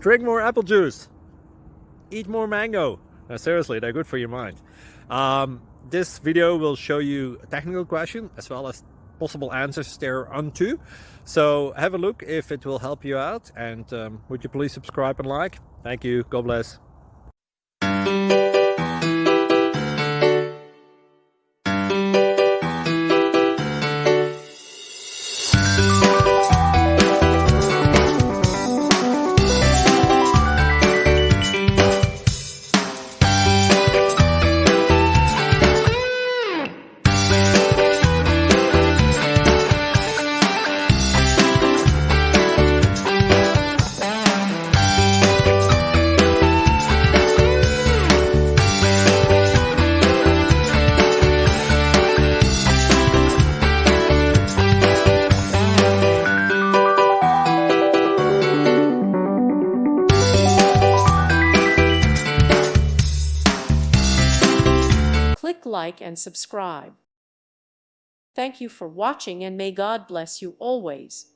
Drink more apple juice. Eat more mango. Seriously, they're good for your mind. This video will show you a technical question as well as possible answers thereunto. So have a look if it will help you out, and would you please subscribe and like? Thank you. God bless. Click like and subscribe. Thank you for watching, and may God bless you always.